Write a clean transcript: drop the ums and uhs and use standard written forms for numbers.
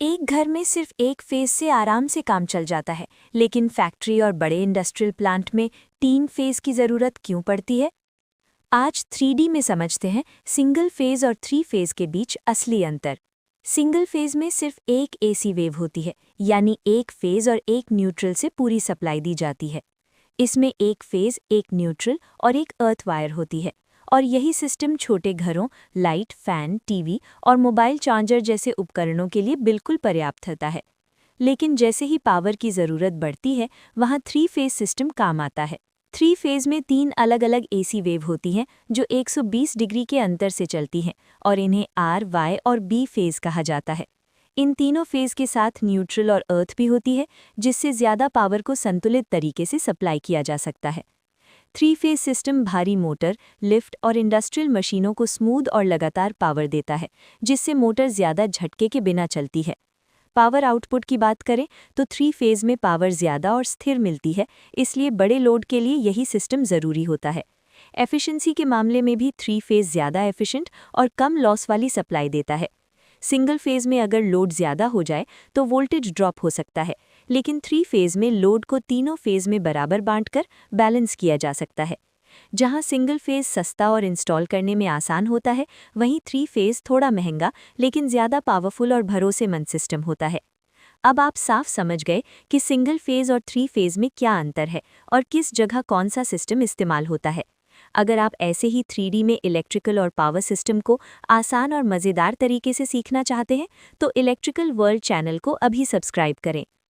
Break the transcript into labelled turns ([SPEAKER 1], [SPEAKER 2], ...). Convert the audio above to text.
[SPEAKER 1] एक घर में सिर्फ एक फेज से आराम से काम चल जाता है, लेकिन फैक्ट्री और बड़े इंडस्ट्रियल प्लांट में 3 फेज की ज़रूरत क्यों पड़ती है? आज 3D में समझते हैं सिंगल फेज और 3 फेज के बीच असली अंतर। सिंगल फेज में सिर्फ एक एसी वेव होती है, यानी एक फेज और एक न्यूट्रल से पूरी सप्लाई दी जाती है। इसमें एक फेज, एक न्यूट्रल और एक अर्थ वायर होती है, और यही सिस्टम छोटे घरों, लाइट, फैन, टीवी और मोबाइल चार्जर जैसे उपकरणों के लिए बिल्कुल पर्याप्त होता है। लेकिन जैसे ही पावर की ज़रूरत बढ़ती है, वहाँ 3 फेज सिस्टम काम आता है। 3 फेज में 3 अलग-अलग एसी वेव होती हैं जो 120 डिग्री के अंतर से चलती हैं, और इन्हें आर, वाई और बी फेज कहा जाता है। इन तीनों फेज के साथ न्यूट्रल और अर्थ भी होती है, जिससे ज़्यादा पावर को संतुलित तरीके से सप्लाई किया जा सकता है। 3 फेज सिस्टम भारी मोटर, लिफ्ट और इंडस्ट्रियल मशीनों को स्मूथ और लगातार पावर देता है, जिससे मोटर ज़्यादा झटके के बिना चलती है। पावर आउटपुट की बात करें तो 3 फेज में पावर ज़्यादा और स्थिर मिलती है, इसलिए बड़े लोड के लिए यही सिस्टम ज़रूरी होता है। एफिशिएंसी के मामले में भी 3 फेज ज़्यादा एफिशिएंट और कम लॉस वाली सप्लाई देता है। सिंगल फेज में अगर लोड ज़्यादा हो जाए तो वोल्टेज ड्रॉप हो सकता है, लेकिन 3 फेज में लोड को तीनों फेज में बराबर बांटकर बैलेंस किया जा सकता है। जहां सिंगल फेज सस्ता और इंस्टॉल करने में आसान होता है, वहीं 3 फेज थोड़ा महंगा लेकिन ज़्यादा पावरफुल और भरोसेमंद सिस्टम होता है। अब आप साफ समझ गए कि सिंगल फेज और 3 फेज में क्या अंतर है और किस जगह कौन सा सिस्टम इस्तेमाल होता है। अगर आप ऐसे ही 3D में इलेक्ट्रिकल और पावर सिस्टम को आसान और मज़ेदार तरीके से सीखना चाहते हैं, तो इलेक्ट्रिकल वर्ल्ड चैनल को अभी सब्सक्राइब करें।